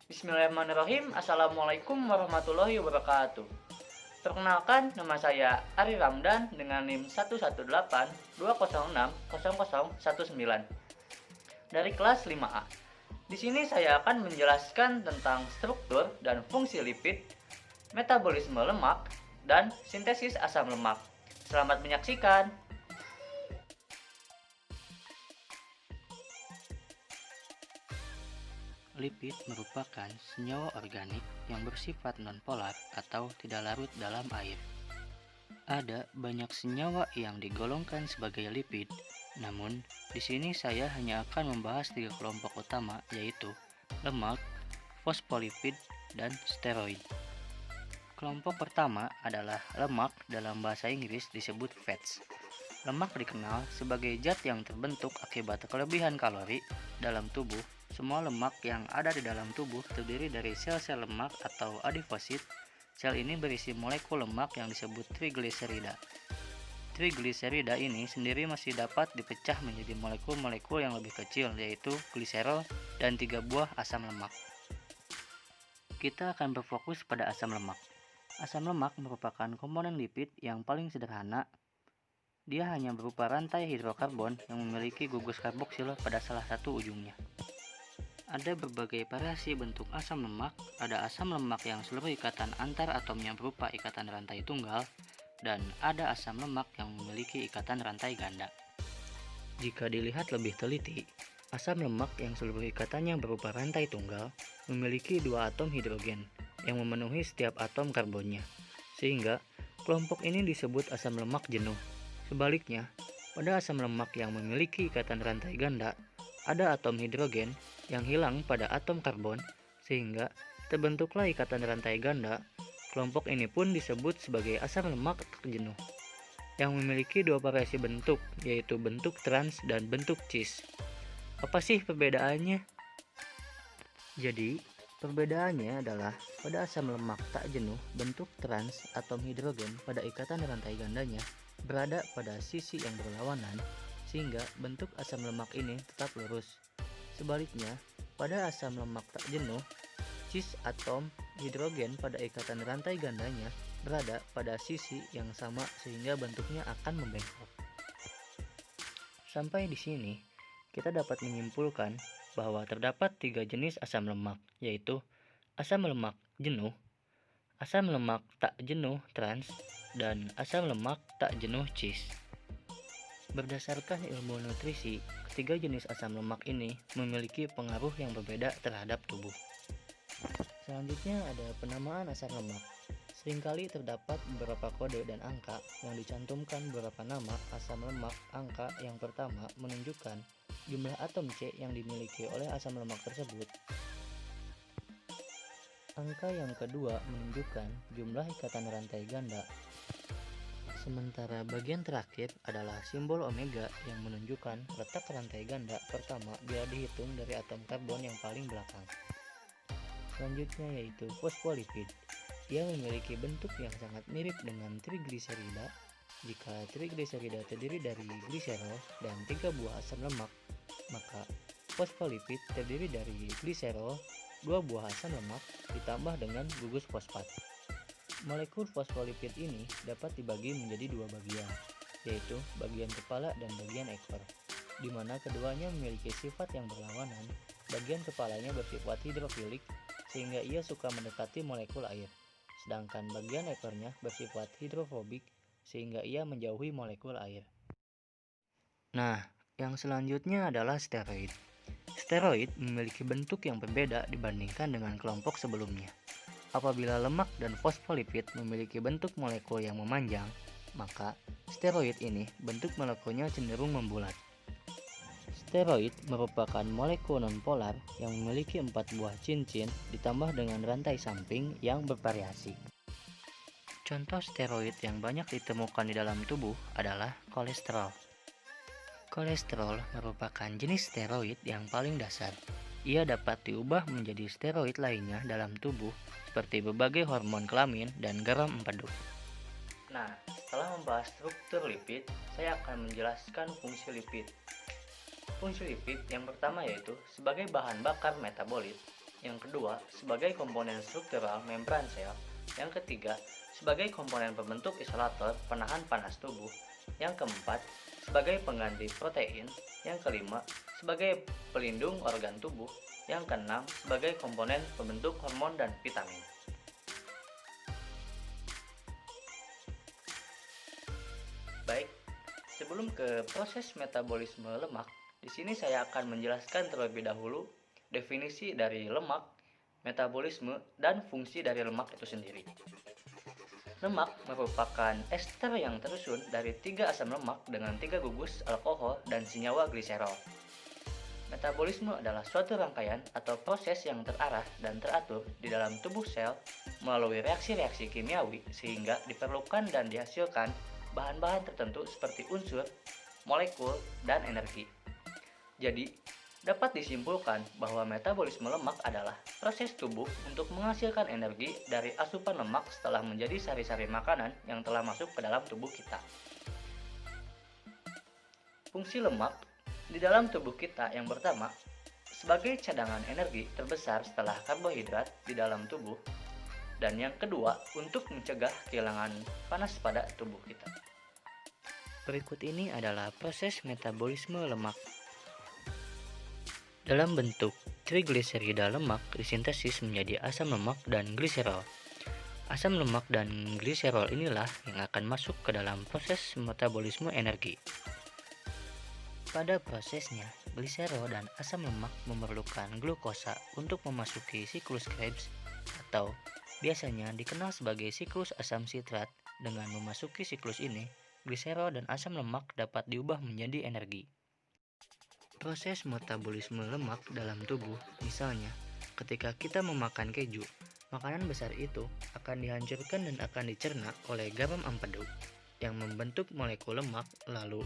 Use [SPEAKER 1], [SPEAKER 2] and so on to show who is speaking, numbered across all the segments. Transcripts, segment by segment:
[SPEAKER 1] Bismillahirrahmanirrahim. Assalamualaikum warahmatullahi wabarakatuh. Perkenalkan, nama saya Ari Ramdan dengan NIM 11820606019 dari kelas 5A. Di sini saya akan menjelaskan tentang struktur dan fungsi lipid, metabolisme lemak, dan sintesis asam lemak. Selamat menyaksikan.
[SPEAKER 2] Lipid merupakan senyawa organik yang bersifat nonpolar atau tidak larut dalam air. Ada banyak senyawa yang digolongkan sebagai lipid, namun di sini saya hanya akan membahas 3 kelompok utama, yaitu lemak, fosfolipid, dan steroid. Kelompok pertama adalah lemak, dalam bahasa Inggris disebut fats. Lemak dikenal sebagai zat yang terbentuk akibat kelebihan kalori dalam tubuh. Semua lemak yang ada di dalam tubuh terdiri dari sel-sel lemak atau adiposit. Sel ini berisi molekul lemak yang disebut trigliserida. Trigliserida ini sendiri masih dapat dipecah menjadi molekul-molekul yang lebih kecil, yaitu gliserol dan 3 buah asam lemak. Kita akan berfokus pada asam lemak. Asam lemak merupakan komponen lipid yang paling sederhana. Dia hanya berupa rantai hidrokarbon yang memiliki gugus karboksil pada salah satu ujungnya. Ada berbagai variasi bentuk asam lemak. Ada asam lemak yang seluruh ikatan antar atomnya berupa ikatan rantai tunggal, dan ada asam lemak yang memiliki ikatan rantai ganda. Jika dilihat lebih teliti, asam lemak yang seluruh ikatannya berupa rantai tunggal memiliki 2 atom hidrogen yang memenuhi setiap atom karbonnya, sehingga kelompok ini disebut asam lemak jenuh. Sebaliknya, pada asam lemak yang memiliki ikatan rantai ganda, ada atom hidrogen yang hilang pada atom karbon, sehingga terbentuklah ikatan rantai ganda. Kelompok ini pun disebut sebagai asam lemak tak jenuh, yang memiliki 2 variasi bentuk, yaitu bentuk trans dan bentuk cis. Apa sih perbedaannya? Jadi, perbedaannya adalah pada asam lemak tak jenuh, bentuk trans atom hidrogen pada ikatan rantai gandanya berada pada sisi yang berlawanan, sehingga bentuk asam lemak ini tetap lurus. Sebaliknya, pada asam lemak tak jenuh, cis atom hidrogen pada ikatan rantai gandanya berada pada sisi yang sama, sehingga bentuknya akan membengkok. Sampai di sini, kita dapat menyimpulkan bahwa terdapat 3 jenis asam lemak, yaitu asam lemak jenuh, asam lemak tak jenuh trans, dan asam lemak tak jenuh cis. Berdasarkan ilmu nutrisi, ketiga jenis asam lemak ini memiliki pengaruh yang berbeda terhadap tubuh. Selanjutnya ada penamaan asam lemak. Seringkali terdapat beberapa kode dan angka yang dicantumkan beberapa nama asam lemak. Angka yang pertama menunjukkan jumlah atom C yang dimiliki oleh asam lemak tersebut. Angka yang kedua menunjukkan jumlah ikatan rantai ganda. Sementara bagian terakhir adalah simbol omega yang menunjukkan letak rantai ganda pertama bila dihitung dari atom karbon yang paling belakang. Selanjutnya yaitu fosfolipid. Ia memiliki bentuk yang sangat mirip dengan trigliserida. Jika trigliserida terdiri dari gliserol dan 3 buah asam lemak, maka fosfolipid terdiri dari gliserol, 2 buah asam lemak, ditambah dengan gugus fosfat. Molekul fosfolipid ini dapat dibagi menjadi 2 bagian, yaitu bagian kepala dan bagian ekor, di mana keduanya memiliki sifat yang berlawanan. Bagian kepalanya bersifat hidrofilik, sehingga ia suka mendekati molekul air, sedangkan bagian ekornya bersifat hidrofobik, sehingga ia menjauhi molekul air. Nah, yang selanjutnya adalah steroid. Steroid memiliki bentuk yang berbeda dibandingkan dengan kelompok sebelumnya. Apabila lemak dan fosfolipid memiliki bentuk molekul yang memanjang, maka steroid ini bentuk molekulnya cenderung membulat. Steroid merupakan molekul nonpolar yang memiliki 4 buah cincin ditambah dengan rantai samping yang bervariasi. Contoh steroid yang banyak ditemukan di dalam tubuh adalah kolesterol. Kolesterol merupakan jenis steroid yang paling dasar. Ia dapat diubah menjadi steroid lainnya dalam tubuh, seperti berbagai hormon kelamin dan garam empedu.
[SPEAKER 1] Nah, setelah membahas struktur lipid, saya akan menjelaskan fungsi lipid. Fungsi lipid yang pertama yaitu sebagai bahan bakar metabolit. yang kedua sebagai komponen struktural membran sel, yang ketiga sebagai komponen pembentuk isolator penahan panas tubuh, yang keempat sebagai pengganti protein, yang kelima sebagai pelindung organ tubuh, yang keenam sebagai komponen pembentuk hormon dan vitamin. Baik, sebelum ke proses metabolisme lemak, di sini saya akan menjelaskan terlebih dahulu definisi dari lemak, metabolisme, dan fungsi dari lemak itu sendiri. Lemak merupakan ester yang tersusun dari 3 asam lemak dengan 3 gugus alkohol dan senyawa gliserol. Metabolisme adalah suatu rangkaian atau proses yang terarah dan teratur di dalam tubuh sel melalui reaksi-reaksi kimiawi sehingga diperlukan dan dihasilkan bahan-bahan tertentu seperti unsur, molekul, dan energi. Jadi, dapat disimpulkan bahwa metabolisme lemak adalah proses tubuh untuk menghasilkan energi dari asupan lemak setelah menjadi sari-sari makanan yang telah masuk ke dalam tubuh kita. Fungsi lemak di dalam tubuh kita yang pertama, sebagai cadangan energi terbesar setelah karbohidrat di dalam tubuh, dan yang kedua untuk mencegah kehilangan panas pada tubuh kita.
[SPEAKER 2] Berikut ini adalah proses metabolisme lemak. Dalam bentuk trigliserida, lemak disintesis menjadi asam lemak dan gliserol. Asam lemak dan gliserol inilah yang akan masuk ke dalam proses metabolisme energi. Pada prosesnya, gliserol dan asam lemak memerlukan glukosa untuk memasuki siklus Krebs atau biasanya dikenal sebagai siklus asam sitrat. Dengan memasuki siklus ini, gliserol dan asam lemak dapat diubah menjadi energi. Proses metabolisme lemak dalam tubuh, misalnya ketika kita memakan keju, makanan besar itu akan dihancurkan dan akan dicerna oleh garam empedu yang membentuk molekul lemak, lalu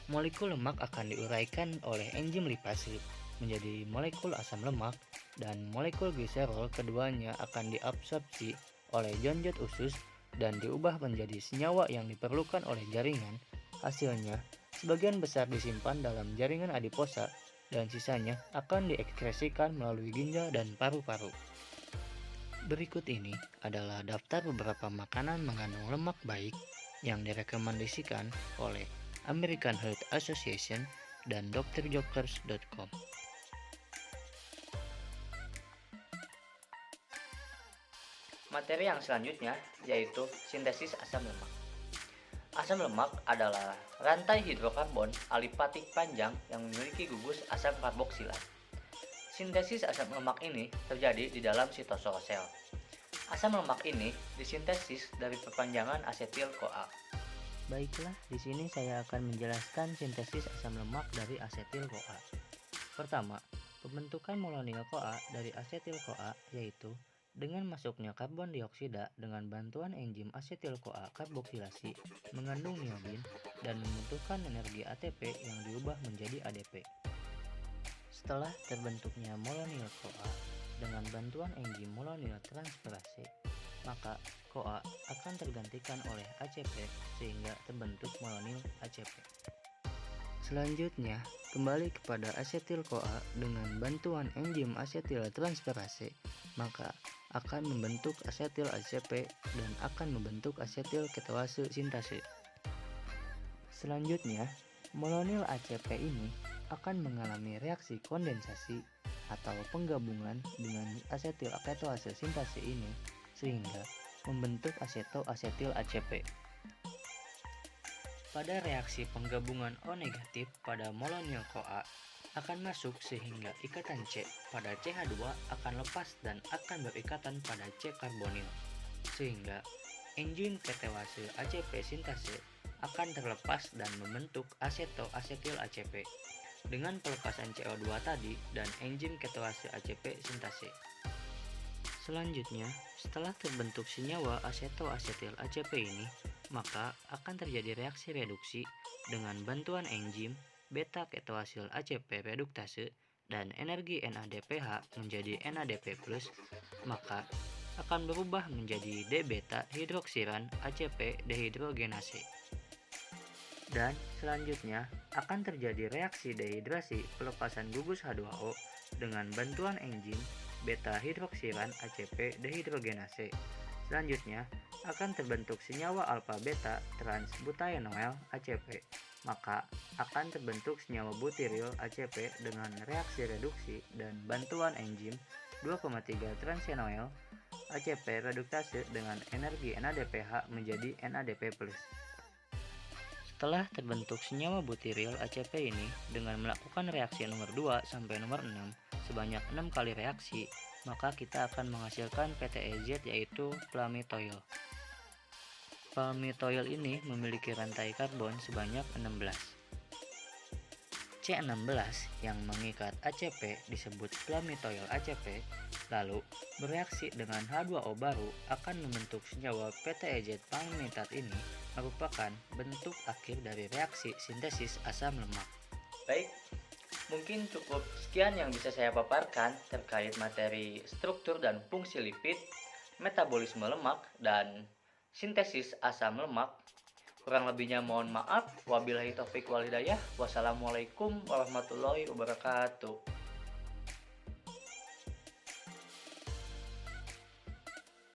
[SPEAKER 2] molekul lemak akan diuraikan oleh enzim lipase menjadi molekul asam lemak, dan molekul gliserol keduanya akan diabsorpsi oleh jonjot usus dan diubah menjadi senyawa yang diperlukan oleh jaringan. Hasilnya, sebagian besar disimpan dalam jaringan adiposa dan sisanya akan diekskresikan melalui ginjal dan paru-paru. Berikut ini adalah daftar beberapa makanan mengandung lemak baik yang direkomendasikan oleh American Heart Association dan drjokers.com.
[SPEAKER 1] Materi yang selanjutnya yaitu sintesis asam lemak. Asam lemak adalah rantai hidrokarbon alipatik panjang yang memiliki gugus asam karboksilat. Sintesis asam lemak ini terjadi di dalam sitosol sel. Asam lemak ini disintesis dari perpanjangan asetil-CoA.
[SPEAKER 2] Baiklah, di sini saya akan menjelaskan sintesis asam lemak dari asetil-CoA. Pertama, pembentukan molonil-CoA dari asetil-CoA yaitu dengan masuknya karbon dioksida dengan bantuan enzim asetil-CoA karboksilasi mengandung niobin dan membutuhkan energi ATP yang diubah menjadi ADP. Setelah terbentuknya molonil-CoA dengan bantuan enzim molonil transferase, maka CoA akan tergantikan oleh ACP sehingga terbentuk molonil ACP. Selanjutnya, kembali kepada asetil-CoA dengan bantuan enzim asetil transferase, maka akan membentuk asetil ACP dan akan membentuk asetil ketoase sintase. Selanjutnya, molonil ACP ini akan mengalami reaksi kondensasi atau penggabungan dengan asetil ketoase sintase ini sehingga membentuk asetil ACP. Pada reaksi penggabungan O negatif pada molonil CoA akan masuk sehingga ikatan C pada CH2 akan lepas dan akan berikatan pada C karbonil sehingga enzim ketewase ACP sintase akan terlepas dan membentuk asetil ACP dengan pelepasan CO2 tadi dan enzim ketewase ACP sintase. Selanjutnya, setelah terbentuk senyawa asetil ACP ini, maka akan terjadi reaksi reduksi dengan bantuan enzim beta ketoasil ACP reduktase dan energi NADPH menjadi NADP+, maka akan berubah menjadi D-beta hidroksiran ACP dehidrogenase. Dan selanjutnya akan terjadi reaksi dehidrasi pelepasan gugus H2O dengan bantuan enzim beta hidroksiran ACP dehidrogenase. Selanjutnya, akan terbentuk senyawa alfa beta transbutaenoil ACP. Maka akan terbentuk senyawa butiril ACP dengan reaksi reduksi dan bantuan enzim 2,3 transenoil ACP reduktase dengan energi NADPH menjadi NADP+. Setelah terbentuk senyawa butiril ACP ini dengan melakukan reaksi nomor 2 sampai nomor 6 sebanyak 6 kali reaksi, maka kita akan menghasilkan PTEZ yaitu palmitoyl. Palmitoyl ini memiliki rantai karbon sebanyak 16. C16 yang mengikat ACP disebut palmitoyl ACP, lalu bereaksi dengan H2O baru akan membentuk senyawa PTEZ palmitat ini merupakan bentuk akhir dari reaksi sintesis asam lemak.
[SPEAKER 1] Baik, mungkin cukup sekian yang bisa saya paparkan terkait materi struktur dan fungsi lipid, metabolisme lemak, dan sintesis asam lemak. Kurang lebihnya mohon maaf. Wabillahi taufik wal hidayah. Wassalamualaikum warahmatullahi wabarakatuh.